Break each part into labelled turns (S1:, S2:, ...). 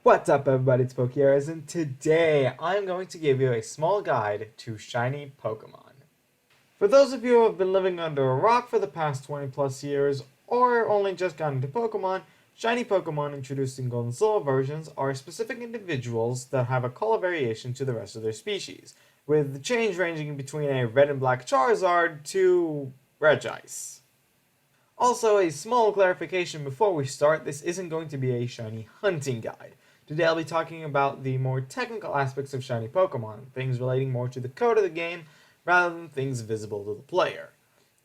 S1: What's up everybody, it's Pokeheroes, and today I'm going to give you a small guide to shiny Pokemon. For those of you who have been living under a rock for the past 20 plus years, or only just gotten into Pokemon, shiny Pokemon introduced in Gold and Silver versions are specific individuals that have a color variation to the rest of their species, with the change ranging between a red and black Charizard to Regice. Also, a small clarification before we start, this isn't going to be a shiny hunting guide. Today I'll be talking about the more technical aspects of shiny Pokemon, things relating more to the code of the game rather than things visible to the player.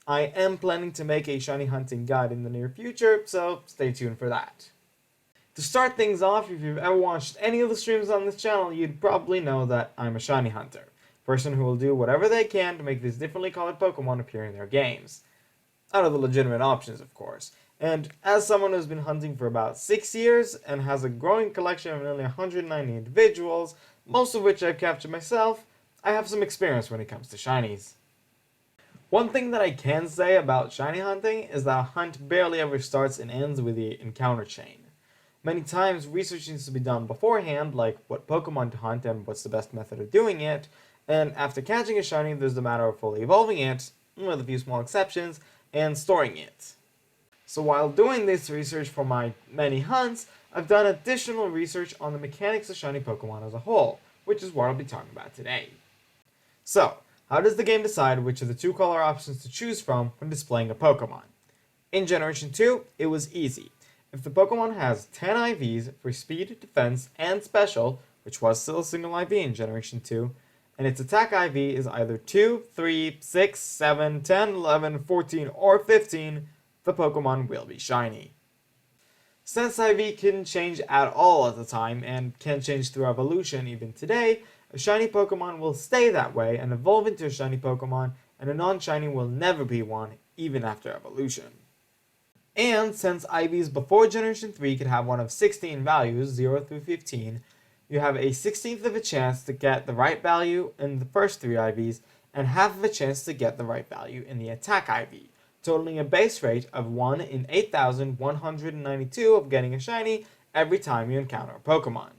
S1: I am planning to make a shiny hunting guide in the near future, so stay tuned for that. To start things off, if you've ever watched any of the streams on this channel, you'd probably know that I'm a shiny hunter, a person who will do whatever they can to make these differently colored Pokemon appear in their games. Out of the legitimate options, of course. And as someone who's been hunting for about 6 years and has a growing collection of nearly 190 individuals, most of which I've captured myself, I have some experience when it comes to shinies. One thing that I can say about shiny hunting is that a hunt barely ever starts and ends with the encounter chain. Many times research needs to be done beforehand, like what Pokemon to hunt and what's the best method of doing it, and after catching a shiny there's the matter of fully evolving it, with a few small exceptions, and storing it. So while doing this research for my many hunts, I've done additional research on the mechanics of shiny Pokemon as a whole, which is what I'll be talking about today. So, how does the game decide which of the two color options to choose from when displaying a Pokemon? In Generation 2, it was easy. If the Pokemon has 10 IVs for speed, defense, and special, which was still a single IV in Generation 2, and its attack IV is either 2, 3, 6, 7, 10, 11, 14, or 15, the Pokemon will be shiny. Since IV can change at all at the time, and can change through evolution even today, a shiny Pokemon will stay that way and evolve into a shiny Pokemon, and a non-shiny will never be one, even after evolution. And since IVs before Generation 3 could have one of 16 values, 0 through 15, you have a 16th of a chance to get the right value in the first 3 IVs, and half of a chance to get the right value in the attack IV, totaling a base rate of 1 in 8,192 of getting a shiny every time you encounter a Pokemon.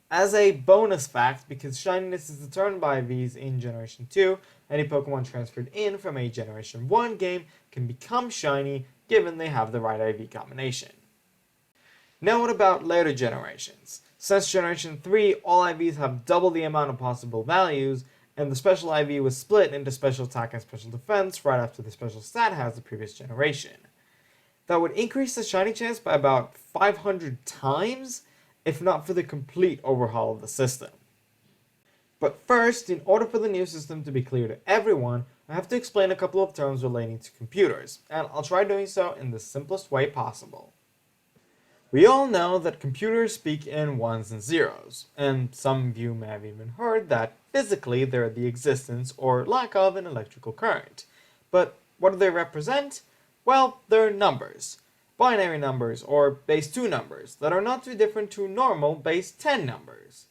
S1: As a bonus fact, because shininess is determined by IVs in Generation 2, any Pokemon transferred in from a Generation 1 game can become shiny given they have the right IV combination. Now what about later generations? Since Generation 3, all IVs have double the amount of possible values, and the special IV was split into special attack and special defense right after the special stat has the previous generation. That would increase the shiny chance by about 500 times, if not for the complete overhaul of the system. But first, in order for the new system to be clear to everyone, I have to explain a couple of terms relating to computers, and I'll try doing so in the simplest way possible. We all know that computers speak in ones and zeros, and some of you may have even heard that physically they're the existence or lack of an electrical current. But what do they represent? Well, they're numbers. Binary numbers, or base 2 numbers, that are not too different to normal base 10 numbers.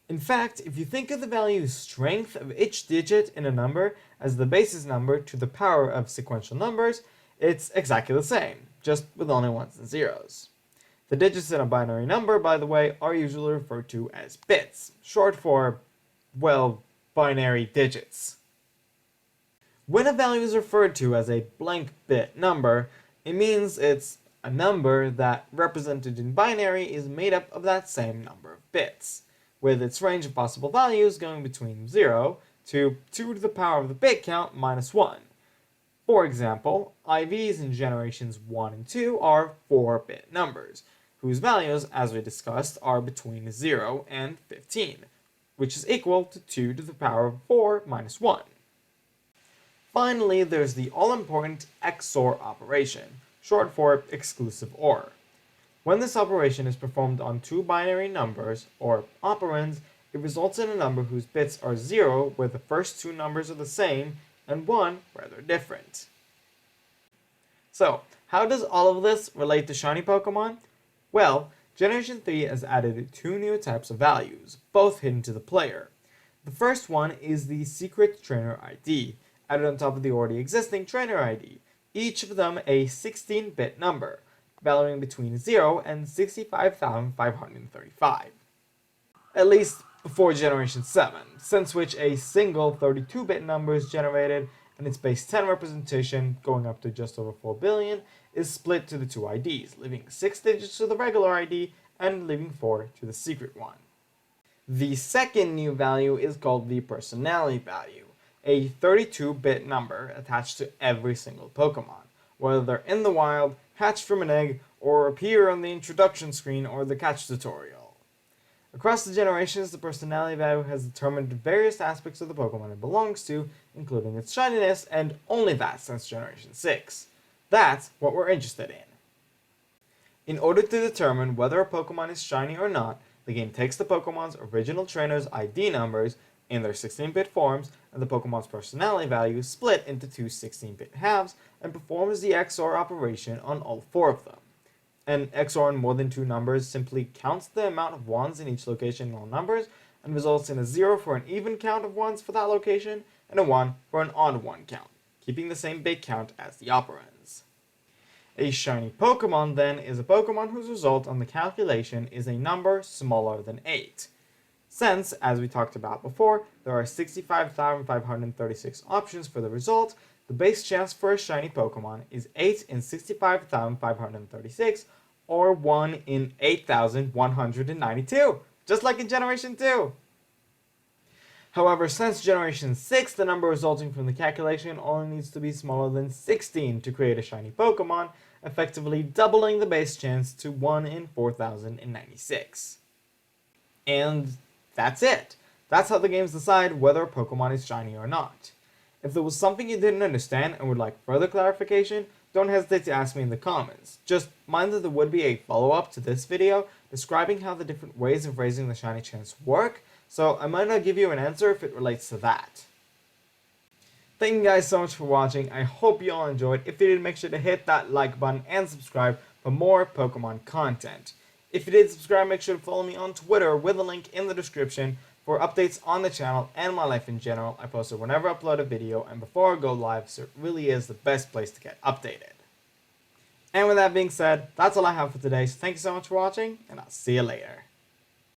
S1: In fact, if you think of the value strength of each digit in a number as the basis number to the power of sequential numbers, it's exactly the same, just with only ones and zeros. The digits in a binary number, by the way, are usually referred to as bits, short for, well, binary digits. When a value is referred to as a blank bit number, it means it's a number that, represented in binary, is made up of that same number of bits, with its range of possible values going between 0 to 2 to the power of the bit count minus 1. For example, IVs in generations 1 and 2 are 4-bit numbers, whose values, as we discussed, are between 0 and 15, which is equal to 2 to the power of 4 minus 1. Finally, there's the all-important XOR operation, short for exclusive OR. When this operation is performed on two binary numbers, or operands, it results in a number whose bits are 0 where the first two numbers are the same, and 1 where they're different. So, how does all of this relate to shiny Pokemon? Well, Generation 3 has added 2 new types of values, both hidden to the player. The first one is the Secret Trainer ID, added on top of the already existing Trainer ID, each of them a 16-bit number, varying between 0 and 65,535. At least before Generation 7, since which a single 32-bit number is generated and its base 10 representation, going up to just over 4 billion, is split to the two IDs, leaving 6 digits to the regular ID and leaving 4 to the secret one. The second new value is called the personality value, a 32-bit number attached to every single Pokemon, whether they're in the wild, hatched from an egg, or appear on the introduction screen or the catch tutorial. Across the generations, the personality value has determined various aspects of the Pokemon it belongs to, including its shininess, and only that since Generation 6. That's what we're interested in. In order to determine whether a Pokemon is shiny or not, the game takes the Pokemon's original trainer's ID numbers in their 16-bit forms and the Pokemon's personality value split into two 16-bit halves and performs the XOR operation on all 4 of them. An XOR in more than 2 numbers simply counts the amount of 1s in each location in all numbers and results in a 0 for an even count of 1s for that location and a 1 for an odd 1 count, keeping the same bit count as the operands. A shiny Pokemon, then, is a Pokemon whose result on the calculation is a number smaller than 8. Since, as we talked about before, there are 65,536 options for the result, the base chance for a shiny Pokemon is 8 in 65,536, or 1 in 8,192, just like in Generation 2. However, since Generation 6, the number resulting from the calculation only needs to be smaller than 16 to create a shiny Pokemon, effectively doubling the base chance to 1 in 4,096. And that's it. That's how the games decide whether a Pokemon is shiny or not. If there was something you didn't understand and would like further clarification, don't hesitate to ask me in the comments. Just mind that there would be a follow-up to this video describing how the different ways of raising the shiny chance work, so I might not give you an answer if it relates to that. Thank you guys so much for watching. I hope you all enjoyed. If you did, make sure to hit that like button and subscribe for more Pokemon content. If you did subscribe, make sure to follow me on Twitter with a link in the description for updates on the channel and my life in general. I post it whenever I upload a video and before I go live, so it really is the best place to get updated. And with that being said, that's all I have for today, so thank you so much for watching, and I'll see you later.